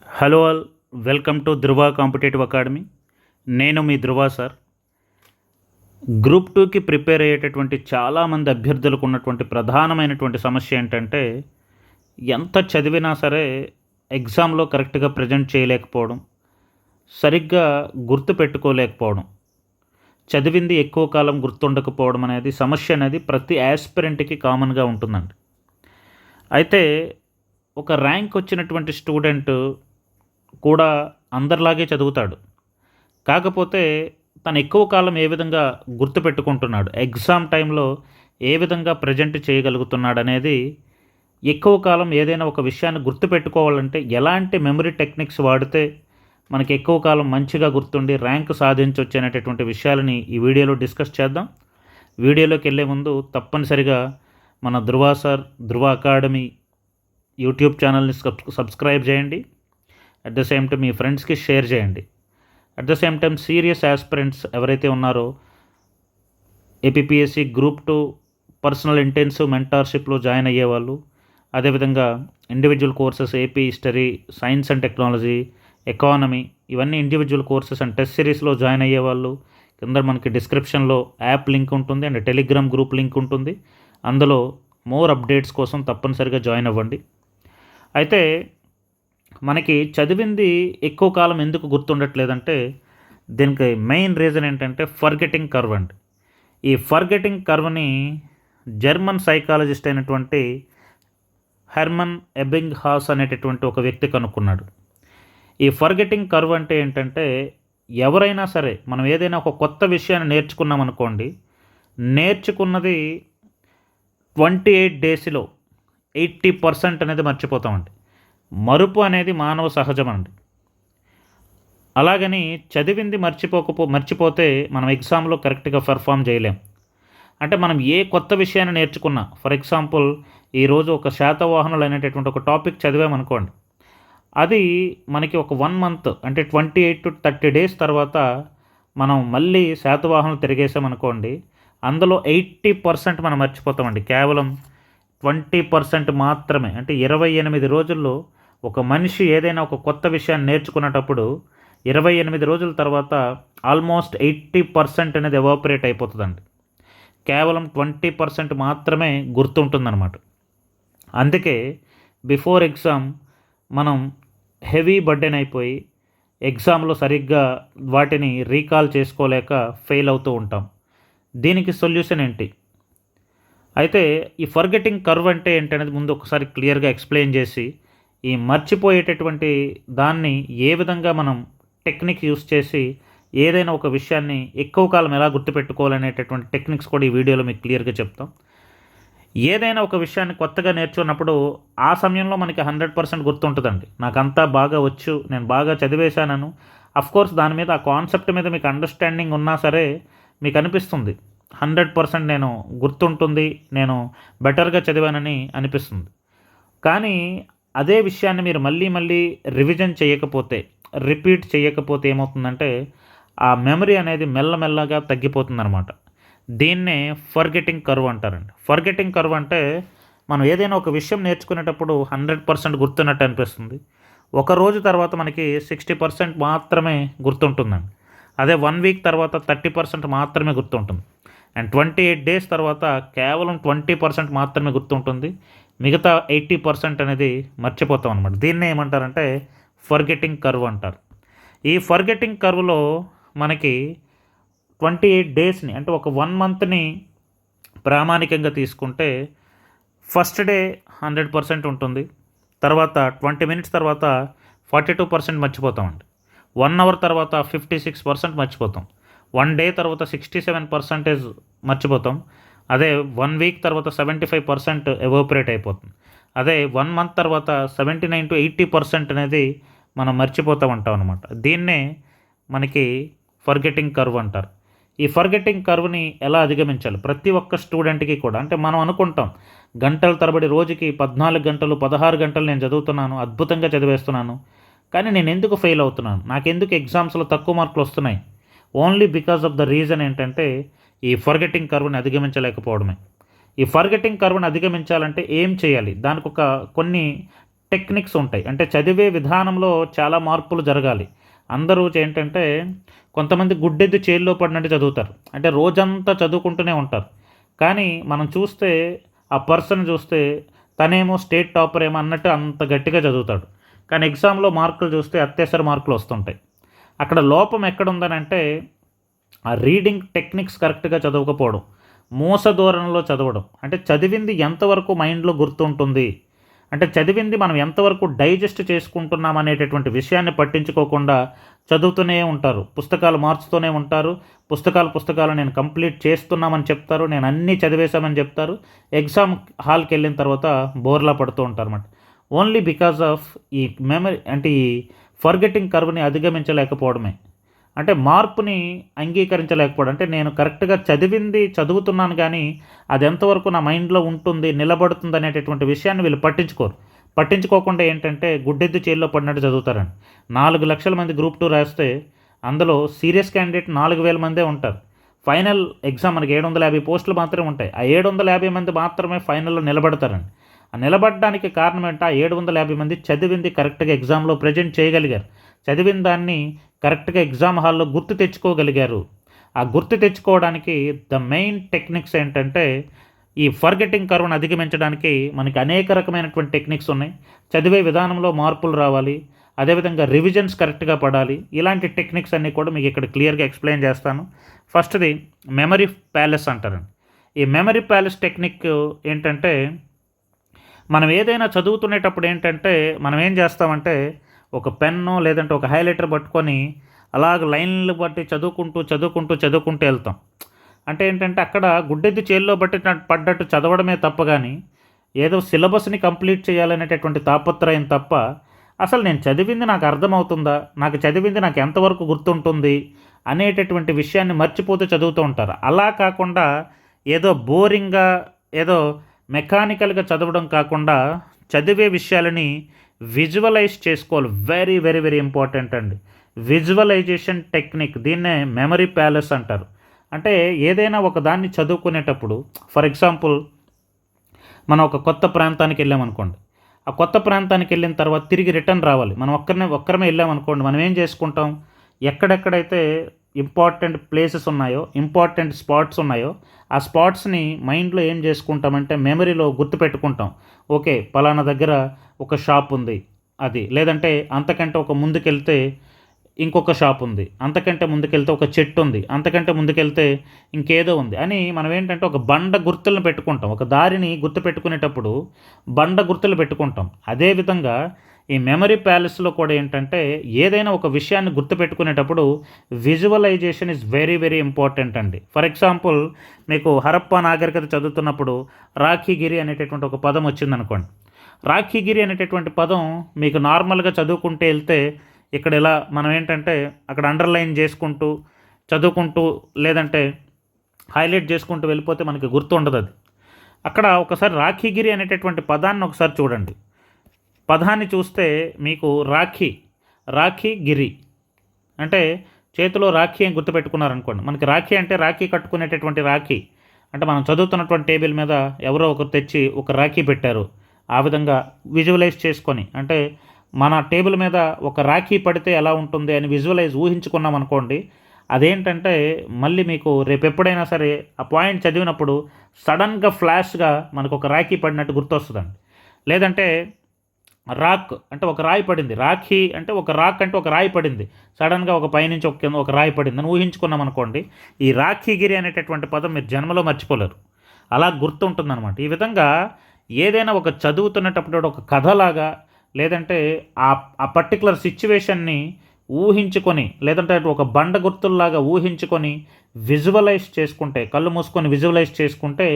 Hello all, welcome to Dhruva competitive academy. నేను మీ ధృవ sir. Group 2కి prepare అయ్యేటటువంటి చాలామంది అభ్యర్థులకు ఉన్నటువంటి ప్రధానమైనటువంటి సమస్య ఏంటంటే, ఎంత చదివినా సరే ఎగ్జామ్లో కరెక్ట్గా ప్రజెంట్ చేయలేకపోవడం, సరిగ్గా గుర్తు పెట్టుకోలేకపోవడం, చదివింది ఎక్కువ కాలం గుర్తుండకపోవడం అనేది సమస్య అనేది ప్రతి యాస్పిరెంట్కి కామన్గా ఉంటుందండి. అయితే ఒక ర్యాంక్ వచ్చినటువంటి స్టూడెంట్ కూడా అందరిలాగే చదువుతాడు. కాకపోతే తను ఎక్కువ కాలం ఏ విధంగా గుర్తుపెట్టుకుంటున్నాడు, ఎగ్జామ్ టైంలో ఏ విధంగా ప్రజెంట్ చేయగలుగుతున్నాడనేది, ఎక్కువ కాలం ఏదైనా ఒక విషయాన్ని గుర్తుపెట్టుకోవాలంటే ఎలాంటి మెమరీ టెక్నిక్స్ వాడితే మనకి ఎక్కువ కాలం మంచిగా గుర్తుండి ర్యాంక్ సాధించవచ్చు అనేటటువంటి విషయాలని ఈ వీడియోలో డిస్కస్ చేద్దాం. వీడియోలోకి వెళ్ళే ముందు తప్పనిసరిగా మన Dhruva sir Dhruva academy YouTube ఛానల్ని సబ్స్క్రైబ్ చేయండి. అట్ ద సేమ్ టైం మీ ఫ్రెండ్స్కి షేర్ చేయండి. At the same time serious aspirants ఎవరైతే ఉన్నారో ఏపీపీఎస్సీ గ్రూప్ 2 పర్సనల్ ఇంటెన్సివ్ మెంటార్షిప్లో జాయిన్ అయ్యేవాళ్ళు, అదేవిధంగా individual courses AP history, science and technology, economy, ఇవన్నీ ఇండివిజువల్ కోర్సెస్ అండ్ టెస్ట్ సిరీస్లో జాయిన్ అయ్యేవాళ్ళు కింద మనకి డిస్క్రిప్షన్లో యాప్ లింక్ ఉంటుంది అండ్ టెలిగ్రామ్ గ్రూప్ లింక్ ఉంటుంది. అందులో మోర్ అప్డేట్స్ కోసం తప్పనిసరిగా జాయిన్ అవ్వండి. అయితే మనకి చదివింది ఎక్కువ కాలం ఎందుకు గుర్తుండట్లేదంటే దీనికి మెయిన్ రీజన్ ఏంటంటే ఫర్గెటింగ్ కర్వ్ అండి. ఈ ఫర్గెటింగ్ కర్వ్ని జర్మన్ సైకాలజిస్ట్ అయినటువంటి హెర్మన్ ఎబింగ్హాస్ అనేటటువంటి ఒక వ్యక్తి కనుక్కున్నాడు. ఈ ఫర్గెటింగ్ కర్వ్ అంటే ఏంటంటే, ఎవరైనా సరే మనం ఏదైనా ఒక కొత్త విషయాన్ని నేర్చుకున్నాం అనుకోండి, నేర్చుకున్నది 28 డేస్లో 80% అనేది మర్చిపోతామండి. మరుపు అనేది మానవ సహజమండి. అలాగని చదివింది మర్చిపోతే మనం ఎగ్జామ్లో కరెక్ట్గా పెర్ఫామ్ చేయలేం. అంటే మనం ఏ కొత్త విషయాన్ని నేర్చుకున్నా, ఫర్ ఎగ్జాంపుల్ ఈరోజు ఒక శాతవాహనులు అనేటటువంటి ఒక టాపిక్ చదివామనుకోండి, అది మనకి ఒక 1 మంత్ అంటే 28 to 30 డేస్ తర్వాత మనం మళ్ళీ శాతవాహనులు తిరిగేసామనుకోండి, అందులో 80% మనం మర్చిపోతామండి. కేవలం 20% మాత్రమే, అంటే 28 రోజుల్లో ఒక మనిషి ఏదైనా ఒక కొత్త విషయాన్ని నేర్చుకునేటప్పుడు 28 రోజుల తర్వాత ఆల్మోస్ట్ 80% అనేది ఎవాపరేట్ అయిపోతుందండి. కేవలం 20% మాత్రమే గుర్తుంటుందన్నమాట. అందుకే బిఫోర్ ఎగ్జామ్ మనం హెవీ బర్డెన్ అయిపోయి ఎగ్జామ్లో సరిగ్గా వాటిని రీకాల్ చేసుకోలేక ఫెయిల్ అవుతూ ఉంటాం. దీనికి సొల్యూషన్ ఏంటి? అయితే ఈ ఫర్గెటింగ్ కర్వ్ అంటే ఏంటనేది ముందు ఒకసారి క్లియర్గా ఎక్స్ప్లెయిన్ చేసి, ఈ మర్చిపోయేటటువంటి దాన్ని ఏ విధంగా మనం టెక్నిక్ యూస్ చేసి ఏదైనా ఒక విషయాన్ని ఎక్కువ కాలం ఎలా గుర్తుపెట్టుకోవాలనేటటువంటి టెక్నిక్స్ కూడా ఈ వీడియోలో మీకు క్లియర్గా చెప్తాం. ఏదైనా ఒక విషయాన్ని కొత్తగా నేర్చుకున్నప్పుడు ఆ సమయంలో మనకి 100% గుర్తుంటుందండి. నాకంతా బాగా వచ్చు, నేను బాగా చదివేశానను. అఫ్కోర్స్ దాని మీద ఆ కాన్సెప్ట్ మీద మీకు అండర్స్టాండింగ్ ఉన్నా సరే మీకు అనిపిస్తుంది 100% నేను గుర్తుంటుంది, నేను బెటర్గా చదివానని అనిపిస్తుంది. కానీ అదే విషయాన్ని మీరు మళ్ళీ మళ్ళీ రివిజన్ చేయకపోతే, రిపీట్ చేయకపోతే ఏమవుతుందంటే ఆ మెమరీ అనేది మెల్లమెల్లగా తగ్గిపోతుందన్నమాట. దీన్నే ఫర్గెటింగ్ కర్వ్ అంటారండి. ఫర్గెటింగ్ కర్వ్ అంటే మనం ఏదైనా ఒక విషయం నేర్చుకునేటప్పుడు 100% గుర్తున్నట్టు అనిపిస్తుంది. ఒక రోజు తర్వాత మనకి 60% మాత్రమే గుర్తుంటుందండి. అదే 1 వీక్ తర్వాత 30% మాత్రమే గుర్తుంటుంది. అండ్ 28 డేస్ తర్వాత కేవలం 20% మాత్రమే గుర్తుంటుంది. మిగతా 80% అనేది మర్చిపోతాం అనమాట. దీన్నే ఏమంటారంటే ఫర్గెటింగ్ కర్వ్ అంటారు. ఈ ఫర్గెటింగ్ కర్వ్లో మనకి 28 డేస్ని అంటే ఒక 1 మంత్ని ప్రామాణికంగా తీసుకుంటే ఫస్ట్ డే 100% ఉంటుంది. తర్వాత 20 మినిట్స్ తర్వాత 42% మర్చిపోతామండి. 1 అవర్ తర్వాత 56% మర్చిపోతాం. 1 డే తర్వాత 67% మర్చిపోతాం. అదే 1 వీక్ తర్వాత 75% ఎవాపరేట్ అయిపోతుంది. అదే 1 మంత్ తర్వాత 79 to 80% అనేది మనం మర్చిపోతూ ఉంటాం అనమాట. దీన్నే మనకి ఫర్గెటింగ్ కర్వ్ అంటారు. ఈ ఫర్గెటింగ్ కర్వ్ని ఎలా అధిగమించాలి ప్రతి ఒక్క స్టూడెంట్కి కూడా? అంటే మనం అనుకుంటాం గంటల తరబడి రోజుకి 14 గంటలు 16 గంటలు నేను చదువుతున్నాను, అద్భుతంగా చదివేస్తున్నాను, కానీ నేను ఎందుకు ఫెయిల్ అవుతున్నాను, నాకెందుకు ఎగ్జామ్స్లో తక్కువ మార్కులు వస్తున్నాయి? Only because of the reason ఏంటంటే ఈ ఫర్గెటింగ్ కర్వ్ని అధిగమించలేకపోవడమే. ఈ ఫర్గెటింగ్ కర్వ్ని అధిగమించాలంటే ఏం చేయాలి? దానికి కొన్ని టెక్నిక్స్ ఉంటాయి. అంటే చదివే విధానంలో చాలా మార్పులు జరగాలి. అందరూ ఏంటంటే కొంతమంది గుడ్డెద్దు చేల్లో పడినట్టు చదువుతారు. అంటే రోజంతా చదువుకుంటూనే ఉంటారు. కానీ మనం చూస్తే ఆ పర్సన్ చూస్తే తనేమో స్టేట్ టాపర్ ఏమో అన్నట్టు అంత గట్టిగా చదువుతాడు. కానీ ఎగ్జామ్‌లో మార్కులు చూస్తే అత్యవసర మార్కులు వస్తుంటాయి. అక్కడ లోపం ఎక్కడుందనంటే ఆ రీడింగ్ టెక్నిక్స్ కరెక్ట్‌గా చదవకపోవడం. మూస ధోరణిలో చదవడం. అంటే చదివింది ఎంతవరకు మైండ్‌లో గుర్తుంటుంది. అంటే చదివింది మనం ఎంతవరకు డైజెస్ట్ చేసుకుంటున్నాం అనేటటువంటి విషయాన్ని పట్టించుకోకుండా చదువుతూనే ఉంటారు. పుస్తకాలు మార్చుతూనే ఉంటారు. పుస్తకాలు నేను కంప్లీట్ చేస్తున్నామని చెప్తారు. నేను అన్నీ చదివేశామని చెప్తారు. ఎగ్జామ్ హాల్‌కెళ్ళిన తర్వాత బోర్లా పడుతూ ఉంటారన్నమాట. ఓన్లీ బికాజ్ ఆఫ్ ఈ మెమరీ అంటే ఈ ఫర్గెటింగ్ కర్వ్‌ని అధిగమించలేకపోవడమే. అంటే మార్పుని అంగీకరించలేకపోవడం. అంటే నేను కరెక్ట్‌గా చదివింది చదువుతున్నాను గానీ, అది ఎంతవరకు నా మైండ్‌లో ఉంటుంది, నిలబడుతుంది అనేటటువంటి విషయాన్ని వీళ్ళు పట్టించుకోరు. పట్టించుకోకుండా ఏంటంటే గుడ్డెద్దు చేల్లో పడినట్టు చదువుతారండి. 4,00,000 మంది గ్రూప్ 2 రాస్తే అందులో సీరియస్ క్యాండిడేట్ 4,000 మందే ఉంటారు. ఫైనల్ ఎగ్జామ్ మనకి 750 పోస్టులు మాత్రమే ఉంటాయి. ఆ 750 మంది మాత్రమే ఫైనల్‌లో నిలబడతారండి. ఆ నిలబడడానికి కారణం ఏంటి? ఆ 750 మంది చదివింది కరెక్ట్‌గా ఎగ్జామ్‌లో ప్రెజెంట్ చేయగలిగారు. చదివిన దాన్ని కరెక్ట్‌గా ఎగ్జామ్ హాల్‌లో గుర్తు తెచ్చుకోగలిగారు. ఆ గుర్తు తెచ్చుకోవడానికి ద మెయిన్ టెక్నిక్స్ ఏంటంటే, ఈ ఫర్గెటింగ్ కర్వ్‌ని అధిగమించడానికి మనకి అనేక రకమైనటువంటి టెక్నిక్స్ ఉన్నాయి. చదివే విధానంలో మార్పులు రావాలి. అదేవిధంగా రివిజన్స్ కరెక్ట్‌గా పడాలి. ఇలాంటి టెక్నిక్స్ అన్నీ కూడా మీకు ఇక్కడ క్లియర్‌గా ఎక్స్‌ప్లెయిన్ చేస్తాను. ఫస్ట్‌ది మెమరీ ప్యాలెస్ అంటారండి. ఈ మెమరీ ప్యాలెస్ టెక్నిక్ ఏంటంటే, మనం ఏదైనా చదువుతునేటప్పుడు ఏంటంటే, మనం ఏం చేస్తామంటే, ఒక పెన్నో లేదంటే ఒక హైలైటర్ పట్టుకొని అలాగ లైన్లు బట్టి చదువుకుంటూ వెళ్తాం. అంటే ఏంటంటే అక్కడ గుడ్డెద్దు చేల్లో పడ్డట్టు చదవడమే తప్ప గానీ, ఏదో సిలబస్‌ని కంప్లీట్ చేయాలనేటటువంటి తాపత్రయం తప్ప, అసలు నేను చదివింది నాకు అర్థమవుతుందా? నాకు చదివింది నాకు ఎంతవరకు గుర్తుంటుంది? అనేటటువంటి విషయాన్ని మర్చిపోతూ చదువుతూ ఉంటారు. అలా కాకుండా ఏదో బోరింగ్‌గా, ఏదో మెకానికల్‌గా చదవడం కాకుండా, చదివే విషయాలని విజువలైజ్ చేసుకోవాలి. వెరీ, వెరీ, వెరీ ఇంపార్టెంట్ అండి. విజువలైజేషన్ టెక్నిక్ దీన్నే మెమరీ ప్యాలెస్ అంటారు. అంటే ఏదైనా ఒక దాన్ని చదువుకునేటప్పుడు ఫర్ ఎగ్జాంపుల్ మనం ఒక కొత్త ప్రాంతానికి వెళ్ళామనుకోండి. ఆ కొత్త ప్రాంతానికి వెళ్ళిన తర్వాత తిరిగి రిటర్న్ రావాలి. మనం ఒక్కరమే వెళ్ళామనుకోండి. మనం ఏం చేసుకుంటాం? ఎక్కడెక్కడైతే ఇంపార్టెంట్ ప్లేసెస్ ఉన్నాయో, ఇంపార్టెంట్ స్పాట్స్ ఉన్నాయో, ఆ స్పాట్స్‌ని మైండ్‌లో ఏం చేసుకుంటామంటే మెమరీలో గుర్తుపెట్టుకుంటాం. ఓకే. పలానా దగ్గర ఒక షాప్ ఉంది. అది. లేదంటే అంతకంటే ఒక ముందుకెళ్తే ఇంకొక షాప్ ఉంది. అంతకంటే ముందుకెళ్తే ఒక చెట్టు ఉంది. అంతకంటే ముందుకెళ్తే ఇంకేదో ఉంది. అని మనం ఏంటంటే ఒక బండ గుర్తులను పెట్టుకుంటాం. ఒక దారిని గుర్తుపెట్టుకునేటప్పుడు బండ గుర్తులు పెట్టుకుంటాం. అదే విధంగా ఈ మెమరీ ప్యాలెస్‌లో కూడా ఏంటంటే ఏదైనా ఒక విషయాన్ని గుర్తుపెట్టుకునేటప్పుడు visualization is very, very important అండి. ఫర్ ఎగ్జాంపుల్ మీకు హరప్పా నాగరికత చదువుతున్నప్పుడు రాఖీగిరి అనేటటువంటి ఒక పదం వచ్చిందనుకోండి. రాఖీగిరి అనేటటువంటి పదం మీకు నార్మల్‌గా చదువుకుంటూ ఎళ్తే ఇక్కడ ఇలా మనం ఏంటంటే అక్కడ అండర్‌లైన్ చేసుకుంటూ, చదువుకుంటూ లేదంటే హైలైట్ చేసుకుంటూ వెళ్ళిపోతే మనకి గుర్తుండదది. అక్కడ ఒకసారి రాఖీగిరి అనేటటువంటి పదాన్ని ఒకసారి చూడండి. పదాన్ని చూస్తే మీకు రాఖీ గిరి అంటే చేతిలో రాఖీ అని గుర్తుపెట్టుకున్నారనుకోండి. మనకి రాఖీ అంటే రాఖీ కట్టుకునేటటువంటి రాఖీ. అంటే మనం చదువుతున్నటువంటి టేబుల్ మీద ఎవరో ఒకరు తెచ్చి ఒక రాఖీ పెట్టారు. ఆ విధంగా విజువలైజ్ చేసుకొని అంటే మన టేబుల్ మీద ఒక రాఖీ పడితే ఎలా ఉంటుంది అని ఊహించుకున్నాం అనుకోండి. అదేంటంటే మళ్ళీ మీకు రేపెప్పుడైనా సరే ఆ పాయింట్ చదివినప్పుడు సడన్‌గా ఫ్లాష్‌గా మనకు ఒక రాఖీ పడినట్టు గుర్తొస్తదండి. లేదంటే రాక్ అంటే ఒక రాయి పడింది. రాఖీ అంటే ఒక రాక్ అంటే ఒక రాయి పడింది. సడెన్‌గా ఒక పైనుంచి ఒక కింద ఒక రాయి పడిందని ఊహించుకున్నామనుకోండి. ఈ రాఖీగిరి అనేటటువంటి పదం మీరు జన్మలో మర్చిపోలేరు. అలా గుర్తుంటుందనమాట. ఈ విధంగా ఏదైనా ఒక చదువుతున్నటప్పుడు ఒక కథలాగా లేదంటే ఆ పర్టిక్యులర్ సిట్యుయేషన్‌ని ఊహించుకొని లేదంటే ఒక బండ గుర్తుల్లాగా ఊహించుకొని విజువలైజ్ చేసుకుంటే కళ్ళు మూసుకొని విజువలైజ్ చేసుకుంటే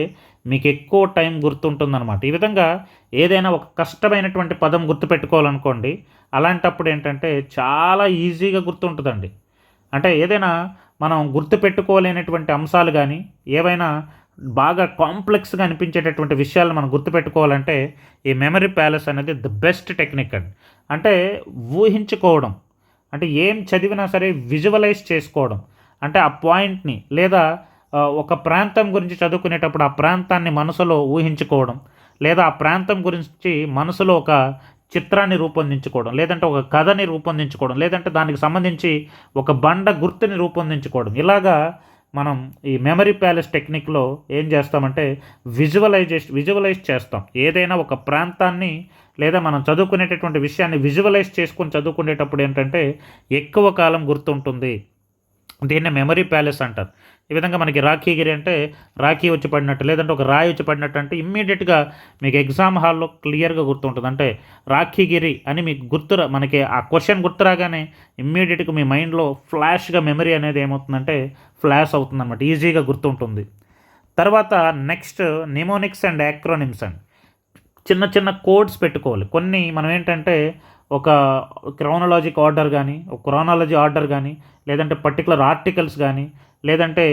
మీకు ఎక్కువ టైం గుర్తుంటుందనమాట. ఈ విధంగా ఏదైనా ఒక కష్టమైనటువంటి పదం గుర్తుపెట్టుకోవాలనుకోండి. అలాంటప్పుడు ఏంటంటే చాలా ఈజీగా గుర్తుంటుందండి. అంటే ఏదైనా మనం గుర్తుపెట్టుకోలేనటువంటి అంశాలు గానీ, ఏవైనా బాగా కాంప్లెక్స్‌గా అనిపించేటటువంటి విషయాలను మనం గుర్తుపెట్టుకోవాలంటే ఈ మెమరీ ప్యాలెస్ అనేది ది బెస్ట్ టెక్నిక్ అండి. అంటే ఊహించుకోవడం. అంటే ఏం చదివినా సరే విజువలైజ్ చేసుకోవడం. అంటే ఆ పాయింట్‌ని లేదా ఒక ప్రాంతం గురించి చదువుకునేటప్పుడు ఆ ప్రాంతాన్ని మనసులో ఊహించుకోవడం. లేదా ఆ ప్రాంతం గురించి మనసులో ఒక చిత్రాన్ని రూపొందించుకోవడం, లేదంటే ఒక కథని రూపొందించుకోవడం, లేదంటే దానికి సంబంధించి ఒక బండ గుర్తుని రూపొందించుకోవడం. ఇలాగా మనం ఈ మెమరీ ప్యాలెస్ టెక్నిక్‌లో ఏం చేస్తామంటే విజువలైజ్ చేస్తాం. ఏదైనా ఒక ప్రాంతాన్ని లేదా మనం చదువుకునేటటువంటి విషయాన్ని విజువలైజ్ చేసుకొని చదువుకునేటప్పుడు ఏంటంటే ఎక్కువ కాలం గుర్తుంటుంది. దీన్నే మెమరీ ప్యాలెస్ అంటారు. ఈ విధంగా మనకి రాఖీగిరి అంటే రాఖీ వచ్చి పడినట్టు, లేదంటే ఒక రాయి వచ్చి పడినట్టు అంటే ఇమ్మీడియట్‌గా మీకు ఎగ్జామ్ హాల్‌లో క్లియర్‌గా గుర్తుంటుంది. అంటే రాఖీగిరి అని మీకు మనకి ఆ క్వెషన్ గుర్తు రాగానే ఇమ్మీడియట్‌గా మీ మైండ్‌లో ఫ్లాష్‌గా మెమరీ అనేది ఏమవుతుందంటే ఫ్లాష్ అవుతుందన్నమాట. ఈజీగా గుర్తుంటుంది. తర్వాత నెక్స్ట్ నిమోనిక్స్ అండ్ యాక్రోనిమ్స్ అండి. చిన్న చిన్న కోడ్స్ పెట్టుకోవాలి. కొన్ని మనం ఏంటంటే ఒక క్రోనాలజిక్ ఆర్డర్ గానీ, ఒక క్రోనాలజీ ఆర్డర్ గానీ, లేదంటే పర్టిక్యులర్ ఆర్టికల్స్ గానీ, లేదంటే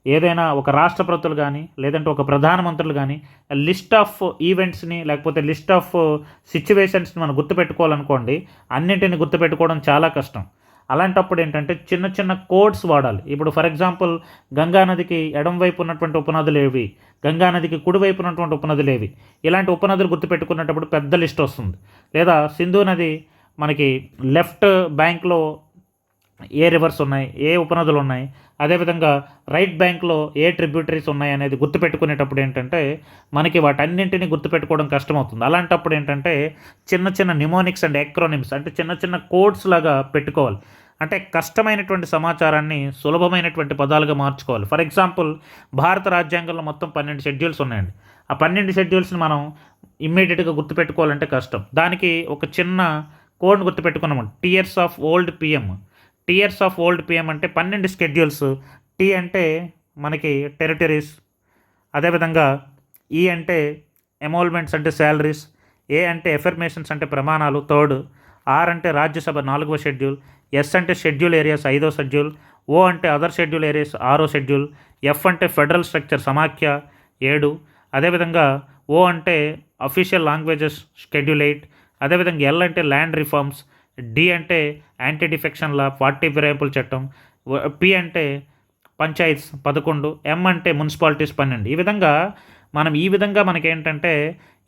ఏదైనా ఒక రాష్ట్రపతులు గానీ, లేదంటే ఒక ప్రధానమంత్రులు గానీ, లిస్ట్ ఆఫ్ ఈవెంట్స్‌ని లేకపోతే లిస్ట్ ఆఫ్ సిట్యుయేషన్స్‌ని మనం గుర్తుపెట్టుకోవాలనుకోండి, అన్నింటిని గుర్తుపెట్టుకోవడం చాలా కష్టం. అలాంటప్పుడు ఏంటంటే చిన్న చిన్న కోడ్స్ వాడాలి. ఇప్పుడు ఫర్ ఎగ్జాంపుల్ గంగా నదికి ఎడమ వైపు ఉన్నటువంటి ఉపనదులేవి, గంగా నదికి కుడి వైపు ఉన్నటువంటి ఉపనదులేవి, ఇలాంటి ఉపనదులు గుర్తుపెట్టుకునేటప్పుడు పెద్ద లిస్ట్ వస్తుంది. లేదా సింధు నది మనకి లెఫ్ట్ బ్యాంక్‌లో ఏ రివర్స్ ఉన్నాయి, ఏ ఉపనదులు ఉన్నాయి, అదేవిధంగా రైట్ బ్యాంక్‌లో ఏ ట్రిబ్యూటరీస్ ఉన్నాయి అనేది గుర్తుపెట్టుకునేటప్పుడు ఏంటంటే మనకి వాటన్నింటిని గుర్తుపెట్టుకోవడం కష్టమవుతుంది. అలాంటప్పుడు ఏంటంటే చిన్న చిన్న నిమోనిక్స్ అండ్ యాక్రోనిమ్స్ అంటే చిన్న చిన్న కోడ్స్ లాగా పెట్టుకోవాలి. అంటే కష్టమైనటువంటి సమాచారాన్ని సులభమైనటువంటి పదాలుగా మార్చుకోవాలి. ఫర్ ఎగ్జాంపుల్ భారత రాజ్యాంగంలో మొత్తం 12 షెడ్యూల్స్ ఉన్నాయండి. ఆ 12 షెడ్యూల్స్‌ని మనం ఇమ్మీడియట్‌గా గుర్తుపెట్టుకోవాలంటే కష్టం. దానికి ఒక చిన్న కోడ్‌ని గుర్తుపెట్టుకున్నాము. Tears of old PM. Tears of old PM అంటే 12 షెడ్యూల్స్. టీ అంటే మనకి టెరిటరీస్, అదేవిధంగా ఈ అంటే ఎమోల్మెంట్స్ అంటే శాలరీస్, ఏ అంటే ఎఫర్మేషన్స్ అంటే ప్రమాణాలు థర్డ్, ఆర్ అంటే రాజ్యసభ 4వ షెడ్యూల్, ఎస్ అంటే షెడ్యూల్ ఏరియాస్ 5వ షెడ్యూల్, ఓ అంటే అదర్ షెడ్యూల్ ఏరియాస్ 6వ షెడ్యూల్, ఎఫ్ అంటే ఫెడరల్ స్ట్రక్చర్ సమాఖ్య 7, అదేవిధంగా ఓ అంటే అఫీషియల్ లాంగ్వేజెస్ షెడ్యూల్ 8, అదేవిధంగా ఎల్ అంటే ల్యాండ్ రిఫార్మ్స్, డి అంటే యాంటీ డిఫెక్షన్ లా 40 ఫిరాయింపుల చట్టం, పి అంటే పంచాయత్స్ 11, ఎం అంటే మున్సిపాలిటీస్ 12. ఈ విధంగా మనకేంటంటే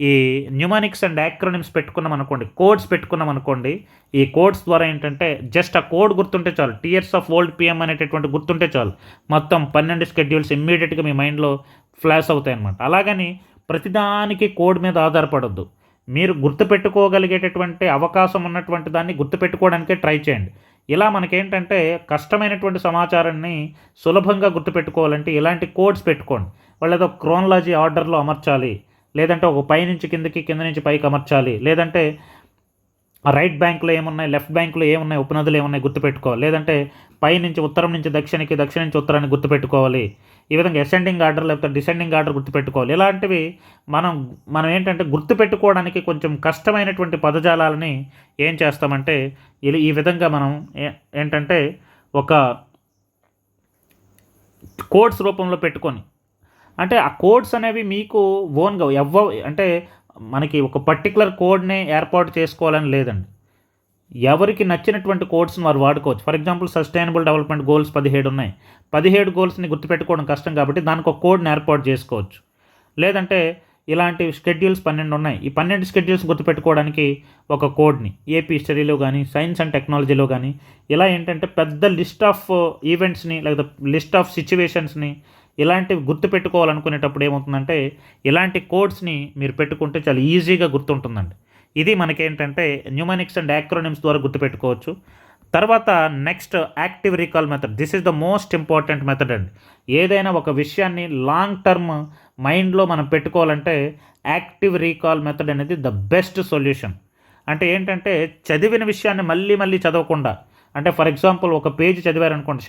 ఈ న్యూమానిక్స్ అండ్ యాక్రోనిమ్స్ పెట్టుకున్నాం అనుకోండి, కోడ్స్ పెట్టుకున్నాం అనుకోండి, ఈ కోడ్స్ ద్వారా ఏంటంటే జస్ట్ ఆ కోడ్ గుర్తుంటే చాలు, టియర్స్ ఆఫ్ ఓల్డ్ పిఎం అనేటటువంటి గుర్తుంటే చాలు, మొత్తం 12 షెడ్యూల్స్ ఇమ్మీడియట్గా మీ మైండ్లో ఫ్లాష్ అవుతాయి అన్నమాట. అలాగని ప్రతిదానికి కోడ్ మీద ఆధారపడొద్దు. మీరు గుర్తుపెట్టుకోగలిగేటటువంటి అవకాశం ఉన్నటువంటి దాన్ని గుర్తుపెట్టుకోవడానికే ట్రై చేయండి. ఇలా మనకేంటంటే కష్టమైనటువంటి సమాచారాన్ని సులభంగా గుర్తుపెట్టుకోవాలంటే ఇలాంటి కోడ్స్ పెట్టుకోండి. వాళ్ళేదో క్రోనాలజీ ఆర్డర్‌లో అమర్చాలి, లేదంటే ఒక పైనుంచి కిందకి, కింద నుంచి పైకి అమర్చాలి, లేదంటే రైట్ బ్యాంక్‌లో ఏమున్నాయి, లెఫ్ట్ బ్యాంక్‌లో ఏమున్నాయి, ఉపనదులు ఏమున్నాయి గుర్తుపెట్టుకోవాలి, లేదంటే పైనుంచి ఉత్తరం నుంచి దక్షిణకి, దక్షిణం నుంచి ఉత్తరానికి గుర్తుపెట్టుకోవాలి. ఈ విధంగా అసెండింగ్ ఆర్డర్ లేకపోతే డిసెండింగ్ ఆర్డర్ గుర్తుపెట్టుకోవాలి. ఇలాంటివి మనం ఏంటంటే గుర్తుపెట్టుకోవడానికి కొంచెం కష్టమైనటువంటి పదజాలాలని ఏం చేస్తామంటే ఈ విధంగా మనం ఏంటంటే ఒక కోడ్స్ రూపంలో పెట్టుకొని, అంటే ఆ కోడ్స్ అనేవి మీకు ఓన్‌గా అంటే మనకి ఒక పర్టిక్యులర్ కోడ్‌ని ఏర్పాటు చేసుకోవాలని లేదండి. ఎవరికి నచ్చినటువంటి కోడ్స్‌ని వారు వాడుకోవచ్చు. For example sustainable development goals 17 ఉన్నాయి. 17 గోల్స్‌ని గుర్తుపెట్టుకోవడం కష్టం కాబట్టి దానికి ఒక కోడ్‌ని ఏర్పాటు చేసుకోవచ్చు. లేదంటే ఇలాంటి షెడ్యూల్స్ 12 ఉన్నాయి. ఈ 12 షెడ్యూల్స్ గుర్తుపెట్టుకోవడానికి ఒక కోడ్‌ని ఏపీ హిస్టరీలో గానీ, సైన్స్ అండ్ టెక్నాలజీలో గానీ ఇలా ఏంటంటే పెద్ద లిస్ట్ ఆఫ్ ఈవెంట్స్‌ని లేదా లిస్ట్ ఆఫ్ సిట్యుయేషన్స్‌ని ఇలాంటివి గుర్తుపెట్టుకోవాలనుకునేటప్పుడు ఏమవుతుందంటే ఇలాంటి కోడ్స్‌ని మీరు పెట్టుకుంటే చాలా ఈజీగా గుర్తుంటుందండి. ఇది మనకేంటంటే న్యూమానిక్స్ అండ్ యాక్రోనిమ్స్ ద్వారా గుర్తుపెట్టుకోవచ్చు. తర్వాత next active recall method. This is the most important method అండి. ఏదైనా ఒక విషయాన్ని లాంగ్ టర్మ్ మైండ్లో మనం పెట్టుకోవాలంటే యాక్టివ్ రీకాల్ మెథడ్ అనేది ద బెస్ట్ సొల్యూషన్. అంటే ఏంటంటే చదివిన విషయాన్ని మళ్ళీ మళ్ళీ చదవకుండా, అంటే ఫర్ ఎగ్జాంపుల్ ఒక పేజీ చదివారనుకోండి,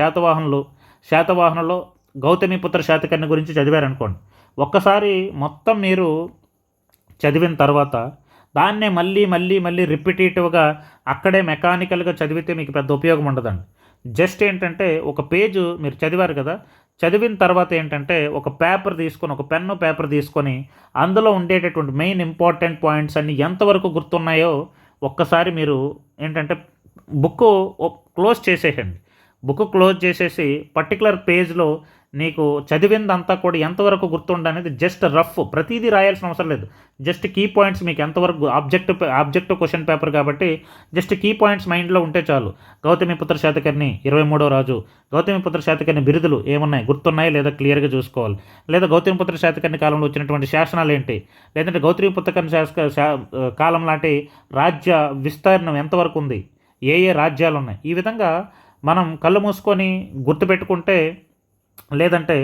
శాతవాహనంలో గౌతమిపుత్ర శాతకర్ణి గురించి చదివారనుకోండి, ఒక్కసారి మొత్తం మీరు చదివిన తర్వాత దాన్నే మళ్ళీ మళ్ళీ మళ్ళీ రిపిటేటివ్గా అక్కడే మెకానికల్గా చదివితే మీకు పెద్ద ఉపయోగం ఉండదండి. జస్ట్ ఏంటంటే ఒక పేజు మీరు చదివారు కదా, చదివిన తర్వాత ఏంటంటే ఒక పేపర్ తీసుకొని, ఒక పెన్ను పేపర్ తీసుకొని అందులో ఉండేటటువంటి మెయిన్ ఇంపార్టెంట్ పాయింట్స్ అన్నీ ఎంతవరకు గుర్తున్నాయో ఒక్కసారి మీరు ఏంటంటే బుక్ క్లోజ్ చేసేయండి. బుక్ క్లోజ్ చేసేసి పర్టికులర్ పేజ్లో నీకు చదివిందంతా కూడా ఎంతవరకు గుర్తుండనేది జస్ట్ రఫ్, ప్రతిదీ రాయాల్సిన అవసరం లేదు. జస్ట్ కీ పాయింట్స్ మీకు ఎంతవరకు ఆబ్జెక్టివ్ క్వశ్చన్ పేపర్ కాబట్టి జస్ట్ కీ పాయింట్స్ మైండ్లో ఉంటే చాలు. గౌతమిపుత్ర శాతకర్ణి 23వ రాజు, గౌతమిపుత్ర శాతకర్ణి బిరుదులు ఏమున్నాయి గుర్తున్నాయి లేదా క్లియర్గా చూసుకోవాలి. లేదా గౌతమిపుత్ర శాతకర్ణి కాలంలో వచ్చినటువంటి శాసనాలు ఏంటి, లేదంటే గౌతమిపుత్ర కాలం లాంటి రాజ్య విస్తీర్ణం ఎంతవరకు ఉంది, ఏ ఏ రాజ్యాలు ఉన్నాయి. ఈ విధంగా మనం కళ్ళు మూసుకొని గుర్తుపెట్టుకుంటే, లేదంటే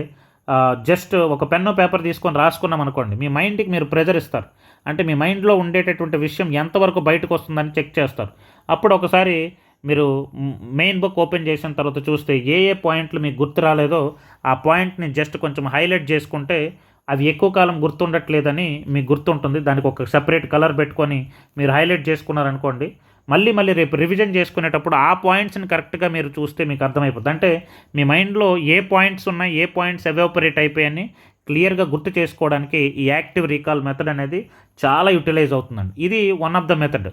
జస్ట్ ఒక పెన్ను పేపర్ తీసుకొని రాసుకున్నాం అనుకోండి, మీ మైండ్కి మీరు ప్రెజర్ ఇస్తారు. అంటే మీ మైండ్లో ఉండేటటువంటి విషయం ఎంతవరకు బయటకు వస్తుందని చెక్ చేస్తారు. అప్పుడు ఒకసారి మీరు మెయిన్ బుక్ ఓపెన్ చేసిన తర్వాత చూస్తే ఏ ఏ పాయింట్లు మీకు గుర్తు రాలేదో ఆ పాయింట్ని జస్ట్ కొంచెం హైలైట్ చేసుకుంటే అవి ఎక్కువ కాలం గుర్తుండట్లేదని మీకు గుర్తుంటుంది. దానికి ఒక సెపరేట్ కలర్ పెట్టుకొని మీరు హైలైట్ చేసుకున్నారనుకోండి, మళ్ళీ రేపు రివిజన్ చేసుకునేటప్పుడు ఆ పాయింట్స్ని కరెక్ట్గా మీరు చూస్తే మీకు అర్థమైపోతుంది. అంటే మీ మైండ్లో ఏ పాయింట్స్ ఉన్నాయి, ఏ పాయింట్స్ ఎవాపరేట్ అయిపోయాయని క్లియర్గా గుర్తు చేసుకోవడానికి ఈ యాక్టివ్ రీకాల్ మెథడ్ అనేది చాలా యూటిలైజ్ అవుతుందండి. ఇది వన్ ఆఫ్ ద మెథడ్.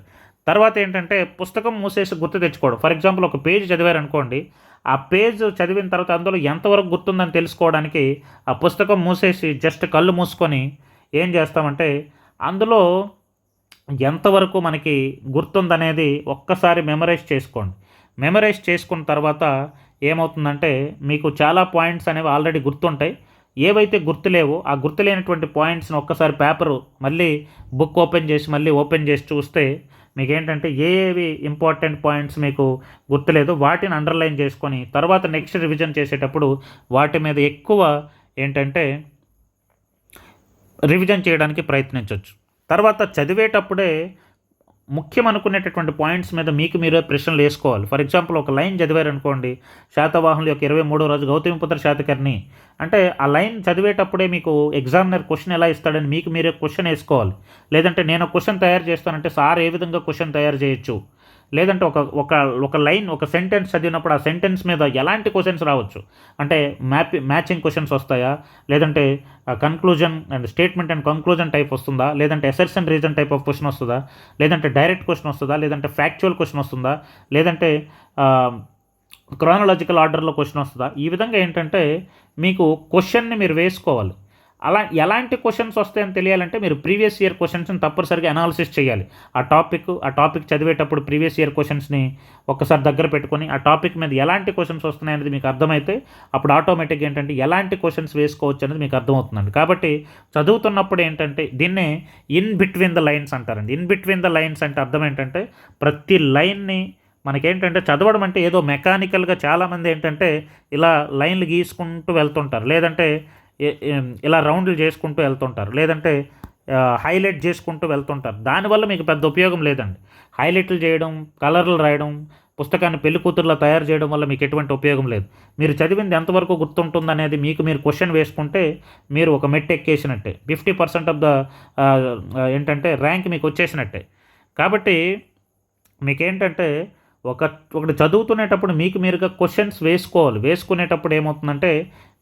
తర్వాత ఏంటంటే పుస్తకం మూసేసి గుర్తు తెచ్చుకోవడం. ఫర్ ఎగ్జాంపుల్ ఒక పేజ్ చదివారనుకోండి, ఆ పేజ్ చదివిన తర్వాత అందులో ఎంతవరకు గుర్తుందని తెలుసుకోవడానికి ఆ పుస్తకం మూసేసి జస్ట్ కళ్ళు మూసుకొని ఏం చేస్తామంటే అందులో ఎంతవరకు మనకి గుర్తుందనేది ఒక్కసారి మెమరైజ్ చేసుకోండి. మెమరైజ్ చేసుకున్న తర్వాత ఏమవుతుందంటే మీకు చాలా పాయింట్స్ అనేవి ఆల్రెడీ గుర్తుంటాయి. ఏవైతే గుర్తులేవో ఆ గుర్తులేనటువంటి పాయింట్స్ని ఒక్కసారి పేపరు మళ్ళీ బుక్ ఓపెన్ చేసి చూస్తే మీకేంటంటే ఏవి ఇంపార్టెంట్ పాయింట్స్ మీకు గుర్తులేదు వాటిని అండర్లైన్ చేసుకొని తర్వాత నెక్స్ట్ రివిజన్ చేసేటప్పుడు వాటి మీద ఎక్కువ ఏంటంటే రివిజన్ చేయడానికి ప్రయత్నించవచ్చు. తర్వాత చదివేటప్పుడే ముఖ్యం అనుకునేటటువంటి పాయింట్స్ మీద మీకు మీరే ప్రశ్నలు వేసుకోవాలి. ఫర్ ఎగ్జాంపుల్ ఒక లైన్ చదివారనుకోండి, శాతవాహనుల యొక్క 23వ రోజు గౌతమిపుత్ర శాతకర్ణి అంటే ఆ లైన్ చదివేటప్పుడే మీకు ఎగ్జామినర్ క్వశ్చన్ ఎలా ఇస్తాడని మీకు మీరే క్వశ్చన్ వేసుకోవాలి. లేదంటే నేను క్వశ్చన్ తయారు చేస్తానంటే సార్ ఏ విధంగా క్వశ్చన్ తయారు చేయొచ్చు, లేదంటే ఒక లైన్ ఒక సెంటెన్స్ చదివినప్పుడు ఆ సెంటెన్స్ మీద ఎలాంటి క్వశ్చన్స్ రావచ్చు అంటే మ్యాచింగ్ క్వశ్చన్స్ వస్తాయా, లేదంటే conclusion and statement and conclusion type వస్తుందా, లేదంటే assertion reason type of question వస్తుందా, లేదంటే డైరెక్ట్ క్వశ్చన్ వస్తుందా, లేదంటే ఫ్యాక్చువల్ క్వశ్చన్ వస్తుందా, లేదంటే క్రానలాజికల్ ఆర్డర్లో క్వశ్చన్ వస్తుందా. ఈ విధంగా ఏంటంటే మీకు క్వశ్చన్ని మీరు వేసుకోవాలి. అలా ఎలాంటి క్వశ్చన్స్ వస్తాయని తెలియాలంటే మీరు ప్రీవియస్ ఇయర్ క్వశ్చన్స్ని తప్పనిసరిగా అనాలిసిస్ చేయాలి. ఆ టాపిక్ చదివేటప్పుడు ప్రీవియస్ ఇయర్ క్వశ్చన్స్ని ఒక్కసారి దగ్గర పెట్టుకొని ఆ టాపిక్ మీద ఎలాంటి క్వశ్చన్స్ వస్తున్నాయి అనేది మీకు అర్థమైతే అప్పుడు ఆటోమేటిక్గా ఏంటంటే ఎలాంటి క్వశ్చన్స్ వేసుకోవచ్చు అనేది మీకు అర్థమవుతుందండి. కాబట్టి చదువుతున్నప్పుడు ఏంటంటే దీన్నే ఇన్ బిట్వీన్ ద లైన్స్ అంటారండి. ఇన్ బిట్వీన్ ద లైన్స్ అంటే అర్థం ఏంటంటే ప్రతి లైన్ని మనకేంటంటే చదవడం అంటే ఏదో మెకానికల్గా చాలామంది ఏంటంటే ఇలా లైన్లు గీసుకుంటూ వెళ్తుంటారు, లేదంటే ఇలా రౌండ్లు చేసుకుంటూ వెళ్తుంటారు, లేదంటే హైలైట్ చేసుకుంటూ వెళ్తుంటారు. దానివల్ల మీకు పెద్ద ఉపయోగం లేదండి. హైలైట్లు చేయడం, కలర్లు రాయడం, పుస్తకాన్ని పెళ్లి కూతుర్లా తయారు చేయడం వల్ల మీకు ఎటువంటి ఉపయోగం లేదు. మీరు చదివింది ఎంతవరకు గుర్తుంటుందనేది మీరు క్వశ్చన్ వేసుకుంటే మీరు ఒక మెట్టు ఎక్కేసినట్టే. 50% ఆఫ్ ద ఏంటంటే ర్యాంక్ మీకు వచ్చేసినట్టే. కాబట్టి మీకేంటంటే ఒకటి చదువుతునేటప్పుడు మీరుగా క్వశ్చన్స్ వేసుకునేటప్పుడు ఏమవుతుందంటే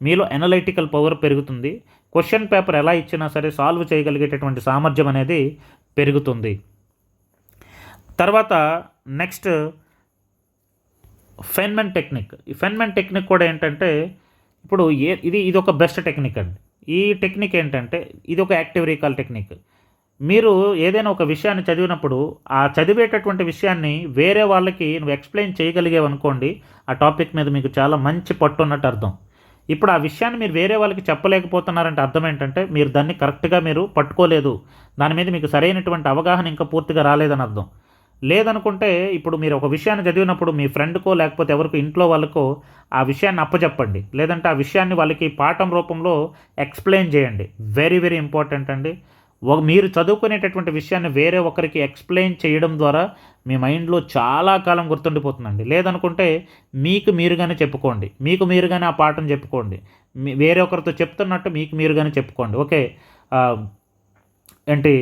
మీలో అనలైటికల్ పవర్ పెరుగుతుంది. క్వశ్చన్ పేపర్ ఎలా ఇచ్చినా సరే సాల్వ్ చేయగలిగేటటువంటి సామర్థ్యం అనేది పెరుగుతుంది. తర్వాత నెక్స్ట్ ఫెన్మెన్ టెక్నిక్. ఈ ఫెన్మెన్ టెక్నిక్ కూడా ఏంటంటే ఇప్పుడు ఇది ఒక బెస్ట్ టెక్నిక్ అండి. ఈ టెక్నిక్ ఏంటంటే ఇది ఒక యాక్టివ్ రీకాల్ టెక్నిక్. మీరు ఏదైనా ఒక విషయాన్ని చదివినప్పుడు ఆ చదివేటటువంటి విషయాన్ని వేరే వాళ్ళకి నువ్వు ఎక్స్ప్లెయిన్ చేయగలిగేవనుకోండి, ఆ టాపిక్ మీద మీకు చాలా మంచి పట్టు ఉన్నట్టు అర్థం. ఇప్పుడు ఆ విషయాన్ని మీరు వేరే వాళ్ళకి చెప్పలేకపోతున్నారంటే అర్థం ఏంటంటే మీరు దాన్ని కరెక్ట్గా మీరు పట్టుకోలేదు, దాని మీద మీకు సరైనటువంటి అవగాహన ఇంకా పూర్తిగా రాలేదని అర్థం. లేదనుకుంటే ఇప్పుడు మీరు ఒక విషయాన్ని చదివినప్పుడు మీ ఫ్రెండ్కో లేకపోతే ఎవరికో ఇంట్లో వాళ్ళకో ఆ విషయాన్ని అప్పచెప్పండి, లేదంటే ఆ విషయాన్ని వాళ్ళకి పాఠం రూపంలో ఎక్స్ప్లెయిన్ చేయండి. వెరీ వెరీ ఇంపార్టెంట్ అండి. మీరు చదువుకునేటటువంటి విషయాన్ని వేరే ఒకరికి ఎక్స్ప్లెయిన్ చేయడం ద్వారా మీ మైండ్లో చాలా కాలం గుర్తుండిపోతుందండి. లేదనుకుంటే మీరుగానే చెప్పుకోండి, మీరుగానే ఆ పాఠం చెప్పుకోండి, వేరే ఒకరితో చెప్తున్నట్టు మీరుగానే చెప్పుకోండి. ఓకే, ఏంటి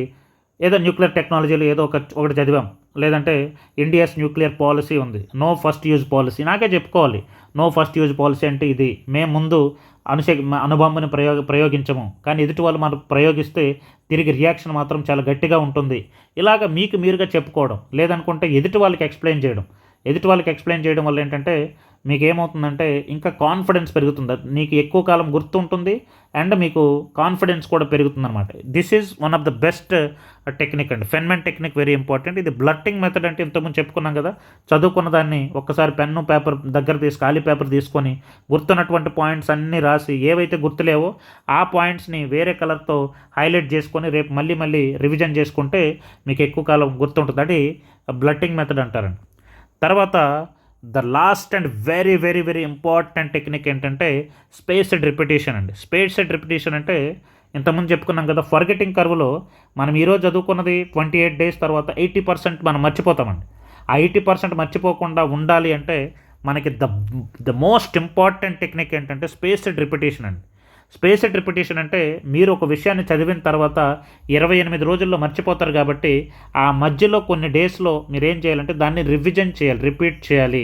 ఏదో న్యూక్లియర్ టెక్నాలజీలో ఏదో ఒకటి చదివాం, లేదంటే ఇండియాస్ న్యూక్లియర్ పాలసీ ఉంది, నో ఫస్ట్ యూజ్ పాలసీ. నాకే చెప్పుకోవాలి నో ఫస్ట్ యూజ్ పాలసీ అంటే ఇది, మేము ముందు అణుబాంబుని ప్రయోగించము, కానీ ఎదుటి వాళ్ళు మనం ప్రయోగిస్తే తిరిగి రియాక్షన్ మాత్రం చాలా గట్టిగా ఉంటుంది. ఇలాగ మీరుగా చెప్పుకోవడం, లేదనుకుంటే ఎదుటి వాళ్ళకి ఎక్స్ప్లెయిన్ చేయడం. ఎదుటి వాళ్ళకి ఎక్స్ప్లెయిన్ చేయడం వల్ల ఏంటంటే మీకు ఏమవుతుందంటే ఇంకా కాన్ఫిడెన్స్ పెరుగుతుంది, నీకు ఎక్కువ కాలం గుర్తుంటుంది అండ్ మీకు కాన్ఫిడెన్స్ కూడా పెరుగుతుందన్నమాట. This is one of the best technique అండి. Feynman technique very important. ఇది బ్లట్టింగ్ మెథడ్ అంటే ఇంతకుముందు చెప్పుకున్నాం కదా, చదువుకున్న దాన్ని ఒక్కసారి పెన్ను పేపర్ దగ్గర ఖాళీ పేపర్ తీసుకొని గుర్తున్నటువంటి పాయింట్స్ అన్నీ రాసి ఏవైతే గుర్తులేవో ఆ పాయింట్స్ని వేరే కలర్తో హైలైట్ చేసుకొని రేపు మళ్ళీ మళ్ళీ రివిజన్ చేసుకుంటే మీకు ఎక్కువ కాలం గుర్తుంటుంది. అది బ్లట్టింగ్ మెథడ్ అంటారండి. తర్వాత the last and very very very important technique ఏంటంటే స్పేస్డ్ రిపిటేషన్ అండి. స్పేస్డ్ రిపిటేషన్ అంటే ఇంతకుముందు చెప్పుకున్నాం కదా, ఫర్గెటింగ్ కర్వ్లో మనం ఈరోజు చదువుకున్నది 28 days తర్వాత 80% మనం మర్చిపోతామండి. ఆ 80% మర్చిపోకుండా ఉండాలి అంటే మనకి ద మోస్ట్ ఇంపార్టెంట్ టెక్నిక్ ఏంటంటే స్పేస్డ్ రిపిటేషన్ అండి. స్పేస్డ్ రిపిటేషన్ అంటే మీరు ఒక విషయాన్ని చదివిన తర్వాత 28 రోజుల్లో మర్చిపోతారు కాబట్టి ఆ మధ్యలో కొన్ని డేస్లో మీరు ఏం చేయాలంటే దాన్ని రివిజన్ చేయాలి, రిపీట్ చేయాలి.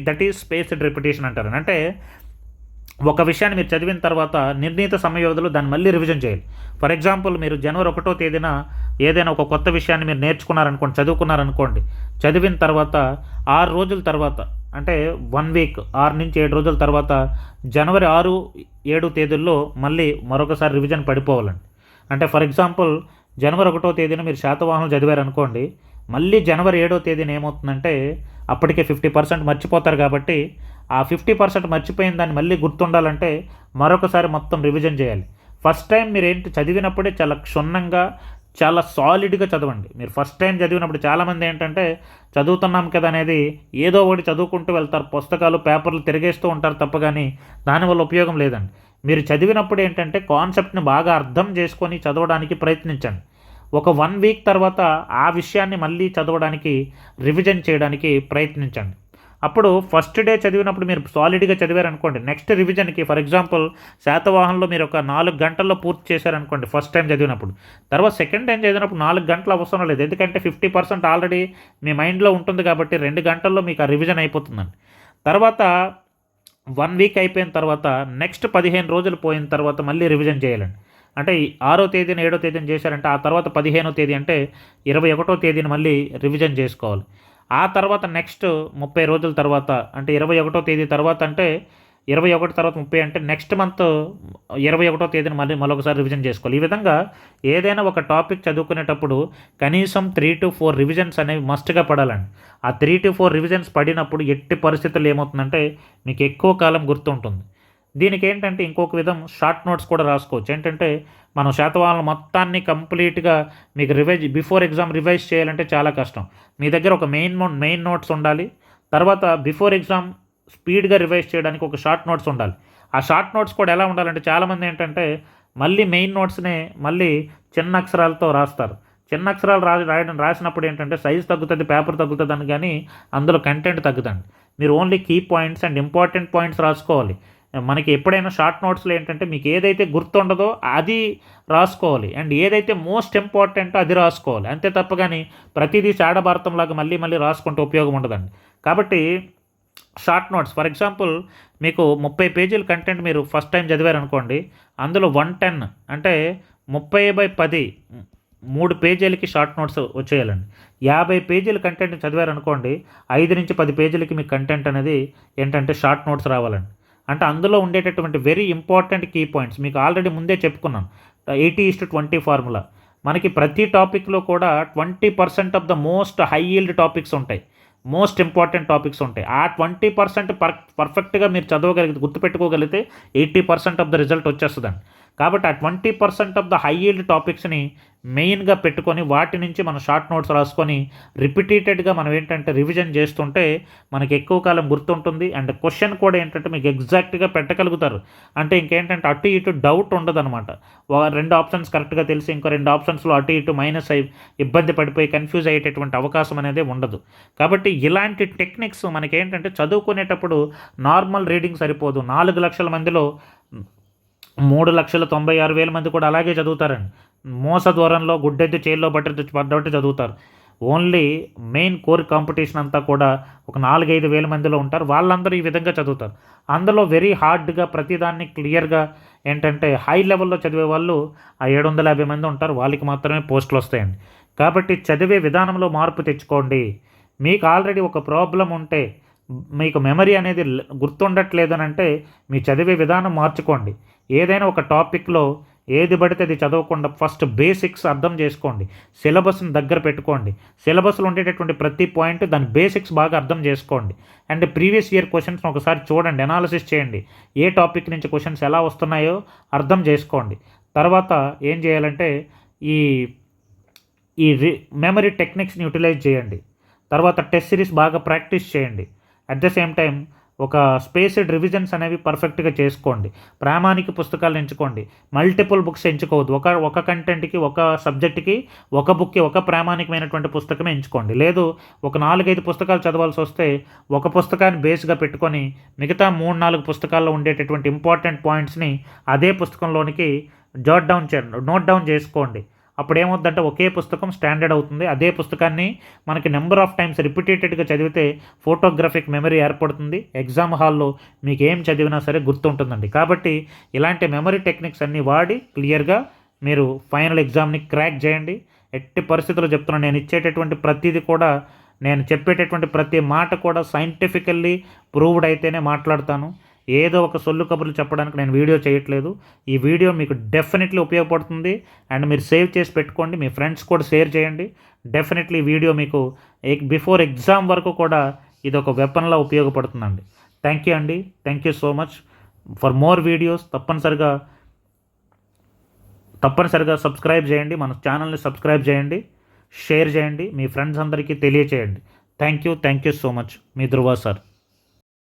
దట్ ఈజ్ స్పేస్డ్ రిపిటేషన్ అంటారు. అంటే ఒక విషయాన్ని మీరు చదివిన తర్వాత నిర్ణీత సమయ వ్యవధిలో దాన్ని మళ్ళీ రివిజన్ చేయాలి. ఫర్ ఎగ్జాంపుల్ మీరు జనవరి 1వ తేదీన ఏదైనా ఒక కొత్త విషయాన్ని మీరు నేర్చుకున్నారనుకోండి, చదువుకున్నారనుకోండి, చదివిన తర్వాత 6 రోజుల తర్వాత అంటే 1 week 6 నుంచి 7 రోజుల తర్వాత జనవరి 6, 7 తేదీల్లో మళ్ళీ మరొకసారి రివిజన్ పడిపోవాలండి. అంటే ఫర్ ఎగ్జాంపుల్ జనవరి 1వ తేదీన మీరు శాతవాహనం చదివారనుకోండి, మళ్ళీ జనవరి 7వ తేదీన ఏమవుతుందంటే అప్పటికే 50% మర్చిపోతారు కాబట్టి ఆ 50% మర్చిపోయిన దాన్ని మళ్ళీ గుర్తుండాలంటే మరొకసారి మొత్తం రివిజన్ చేయాలి. ఫస్ట్ టైం మీరు ఏంటి చదివినప్పుడే చాలా క్షుణ్ణంగా చాలా సాలిడ్గా చదవండి. మీరు ఫస్ట్ టైం చదివినప్పుడు చాలామంది ఏంటంటే చదువుతున్నాం కదా అనేది ఏదో ఒకటి చదువుకుంటూ వెళ్తారు, పుస్తకాలు పేపర్లు తిరిగేస్తూ ఉంటారు తప్ప కానీ దానివల్ల ఉపయోగం లేదండి. మీరు చదివినప్పుడు ఏంటంటే కాన్సెప్ట్ని బాగా అర్థం చేసుకొని చదవడానికి ప్రయత్నించండి. ఒక 1 week తర్వాత ఆ విషయాన్ని మళ్ళీ చదవడానికి రివిజన్ చేయడానికి ప్రయత్నించండి. అప్పుడు ఫస్ట్ డే చదివినప్పుడు మీరు సాలిడ్గా చదివారనుకోండి, నెక్స్ట్ రివిజన్కి ఫర్ ఎగ్జాంపుల్ శాతవాహనంలో మీరు ఒక 4 గంటల్లో పూర్తి చేశారనుకోండి ఫస్ట్ టైం చదివినప్పుడు, తర్వాత సెకండ్ టైం చదివినప్పుడు 4 గంటలు అవసరం లేదు, ఎందుకంటే 50% ఆల్రెడీ మీ మైండ్లో ఉంటుంది కాబట్టి 2 గంటల్లో మీకు ఆ రివిజన్ అయిపోతుందండి. తర్వాత 1 week అయిపోయిన తర్వాత నెక్స్ట్ 15 రోజులు పోయిన తర్వాత మళ్ళీ రివిజన్ చేయాలండి. అంటే 6వ తేదీన 7వ తేదీన చేశారంటే ఆ తర్వాత 15వ తేదీ అంటే 21వ తేదీని మళ్ళీ రివిజన్ చేసుకోవాలి. ఆ తర్వాత నెక్స్ట్ 30 రోజుల తర్వాత అంటే 21వ తేదీ తర్వాత అంటే 21 తర్వాత 30 అంటే నెక్స్ట్ మంత్ 21వ తేదీని మరొకసారి రివిజన్ చేసుకోవాలి. ఈ విధంగా ఏదైనా ఒక టాపిక్ చదువుకునేటప్పుడు కనీసం 3 to 4 రివిజన్స్ అనేవి మస్ట్గా పడాలండి. ఆ 3 to 4 రివిజన్స్ పడినప్పుడు ఎట్టి పరిస్థితుల్లో ఏమవుతుందంటే మీకు ఎక్కువ కాలం గుర్తుంటుంది. దీనికి ఏంటంటే ఇంకొక విధం షార్ట్ నోట్స్ కూడా రాసుకోవచ్చు. ఏంటంటే మనం శాతవాహనం మొత్తాన్ని కంప్లీట్గా మీకు బిఫోర్ ఎగ్జామ్ రివైజ్ చేయాలంటే చాలా కష్టం. మీ దగ్గర ఒక మెయిన్ నోట్స్ ఉండాలి. తర్వాత బిఫోర్ ఎగ్జామ్ స్పీడ్గా రివైజ్ చేయడానికి ఒక షార్ట్ నోట్స్ ఉండాలి. ఆ షార్ట్ నోట్స్ కూడా ఎలా ఉండాలంటే చాలామంది ఏంటంటే మళ్ళీ మెయిన్ నోట్స్నే మళ్ళీ చిన్న అక్షరాలతో రాస్తారు. చిన్న అక్షరాలు రాసినప్పుడు ఏంటంటే సైజ్ తగ్గుతుంది, పేపర్ తగ్గుతుంది అని, కానీ అందులో కంటెంట్ తగ్గుతుంది. మీరు only key points and important points రాసుకోవాలి. మనకి ఎప్పుడైనా షార్ట్ నోట్స్లో ఏంటంటే మీకు ఏదైతే గుర్తుండదో అది రాసుకోవాలి అండ్ ఏదైతే మోస్ట్ ఇంపార్టెంటో అది రాసుకోవాలి, అంతే తప్ప కానీ ప్రతిదీ శాడభారతంలాగా మళ్ళీ మళ్ళీ రాసుకుంటే ఉపయోగం ఉండదండి. కాబట్టి షార్ట్ నోట్స్ ఫర్ ఎగ్జాంపుల్ మీకు 30 పేజీల కంటెంట్ మీరు ఫస్ట్ టైం చదివారనుకోండి, అందులో 110 అంటే 30/10 3 పేజీలకి షార్ట్ నోట్స్ వచ్చేయాలండి. 50 పేజీల కంటెంట్ చదివారనుకోండి, 5 నుంచి 10 పేజీలకి మీకు కంటెంట్ అనేది ఏంటంటే షార్ట్ నోట్స్ రావాలండి. అంటే అందులో ఉండేటటువంటి వెరీ ఇంపార్టెంట్ కీ పాయింట్స్ మీకు ఆల్రెడీ ముందే చెప్పుకున్నాను, 80:20 ఫార్ములా. మనకి ప్రతి టాపిక్లో కూడా 20% of the most high yield topics ఉంటాయి, మోస్ట్ ఇంపార్టెంట్ టాపిక్స్ ఉంటాయి. ఆ 20% పర్ఫెక్ట్గా మీరు చదవగలిగితే గుర్తుపెట్టుకోగలిగితే 80% ఆఫ్ ద రిజల్ట్ వచ్చేస్తుందండి. కాబట్టి ఆ 20% ఆఫ్ ద హై ఈల్డ్ టాపిక్స్ని మెయిన్గా పెట్టుకొని వాటి నుంచి మనం షార్ట్ నోట్స్ రాసుకొని రిపీటెడ్గా మనం ఏంటంటే రివిజన్ చేస్తుంటే మనకి ఎక్కువ కాలం గుర్తుంటుంది అండ్ క్వశ్చన్ కూడా ఏంటంటే మీకు ఎగ్జాక్ట్గా పెట్టగలుగుతారు. అంటే ఇంకేంటంటే అటు ఇటు డౌట్ ఉండదు అనమాట. 2 ఆప్షన్స్ కరెక్ట్గా తెలిసి ఇంకో 2 ఆప్షన్స్లో అటు ఇటు మైనస్ అయి ఇబ్బంది పడిపోయి కన్ఫ్యూజ్ అయ్యేటటువంటి అవకాశం అనేది ఉండదు. కాబట్టి ఇలాంటి టెక్నిక్స్ మనకేంటంటే చదువుకునేటప్పుడు నార్మల్ రీడింగ్ సరిపోదు. 4 లక్షల మందిలో 3,96,000 మంది కూడా అలాగే చదువుతారండి. మోస దూరంలో గుడ్డెద్దు చేల్లో పడ్డట్టు చదువుతారు. ఓన్లీ మెయిన్ కోర్ కాంపిటీషన్ అంతా కూడా ఒక 4-5 వేల మందిలో ఉంటారు, వాళ్ళందరూ ఈ విధంగా చదువుతారు. అందులో వెరీ హార్డ్గా ప్రతిదాన్ని క్లియర్గా ఏంటంటే హై లెవెల్లో చదివే వాళ్ళు ఆ 750 మంది ఉంటారు, వాళ్ళకి మాత్రమే పోస్టులు వస్తాయండి. కాబట్టి చదివే విధానంలో మార్పు తెచ్చుకోండి. మీకు ఆల్రెడీ ఒక ప్రాబ్లం ఉంటే మీకు మెమరీ అనేది గుర్తుండట్లేదు అని అంటే మీ చదివే విధానం మార్చుకోండి. ఏదైనా ఒక టాపిక్లో ఏది పడితే అది చదవకుండా ఫస్ట్ బేసిక్స్ అర్థం చేసుకోండి. సిలబస్ని దగ్గర పెట్టుకోండి. సిలబస్లో ఉండేటటువంటి ప్రతి పాయింట్ దాని బేసిక్స్ బాగా అర్థం చేసుకోండి. అండ్ ప్రీవియస్ ఇయర్ క్వశ్చన్స్ని ఒకసారి చూడండి, అనాలిసిస్ చేయండి. ఏ టాపిక్ నుంచి క్వశ్చన్స్ ఎలా వస్తున్నాయో అర్థం చేసుకోండి. తర్వాత ఏం చేయాలంటే ఈ ఈ మెమరీ టెక్నిక్స్ని యూటిలైజ్ చేయండి. తర్వాత టెస్ట్ సిరీస్ బాగా ప్రాక్టీస్ చేయండి. అట్ ద సేమ్ టైం ఒక స్పేస్డ్ రివిజన్స్ అనేవి పర్ఫెక్ట్గా చేసుకోండి. ప్రామాణిక పుస్తకాలు ఎంచుకోండి. మల్టిపుల్ బుక్స్ ఎంచుకోవద్దు. ఒక కంటెంట్కి, ఒక సబ్జెక్ట్కి ఒక బుక్కి ఒక ప్రామాణికమైనటువంటి పుస్తకమే ఎంచుకోండి. లేదు ఒక 4-5 పుస్తకాలు చదవాల్సి వస్తే ఒక పుస్తకాన్ని బేస్గా పెట్టుకొని మిగతా 3-4 పుస్తకాల్లో ఉండేటటువంటి ఇంపార్టెంట్ పాయింట్స్ని అదే పుస్తకంలోనికి నోట్ డౌన్ చేసుకోండి. అప్పుడు ఏమవుతుందంటే ఒకే పుస్తకం స్టాండర్డ్ అవుతుంది. అదే పుస్తకాన్ని మనకి నెంబర్ ఆఫ్ టైమ్స్ రిపీటెడ్గా చదివితే ఫోటోగ్రఫిక్ మెమరీ ఏర్పడుతుంది. ఎగ్జామ్ హాల్లో మీకు ఏం చదివినా సరే గుర్తుంటుందండి. కాబట్టి ఇలాంటి మెమరీ టెక్నిక్స్ అన్నీ వాడి క్లియర్గా మీరు ఫైనల్ ఎగ్జామ్ని క్రాక్ చేయండి. ఎట్టి పరిస్థితుల్లో చెప్తున్నాను, నేను ఇచ్చేటటువంటి ప్రతిదీ కూడా, నేను చెప్పేటటువంటి ప్రతి మాట కూడా సైంటిఫికల్లీ ప్రూవ్డ్ అయితేనే మాట్లాడతాను. ఏదో ఒక సొల్లు కబుర్లు చెప్పడానికి నేను వీడియో చేయట్లేదు. ఈ వీడియో మీకు డెఫినెట్లీ ఉపయోగపడుతుంది. అండ్ మీరు సేవ్ చేసి పెట్టుకోండి, మీ ఫ్రెండ్స్ కూడా షేర్ చేయండి. డెఫినెట్లీ వీడియో మీకు బిఫోర్ ఎగ్జామ్ వరకు కూడా ఇది ఒక వెపన్లా ఉపయోగపడుతుందండి. థ్యాంక్ యూ అండి. Thank you so much. For more videos తప్పనిసరిగా సబ్స్క్రైబ్ చేయండి. మన ఛానల్ని సబ్స్క్రైబ్ చేయండి, షేర్ చేయండి, మీ ఫ్రెండ్స్ అందరికీ తెలియచేయండి. Thank you so much. Me Dhruva sir.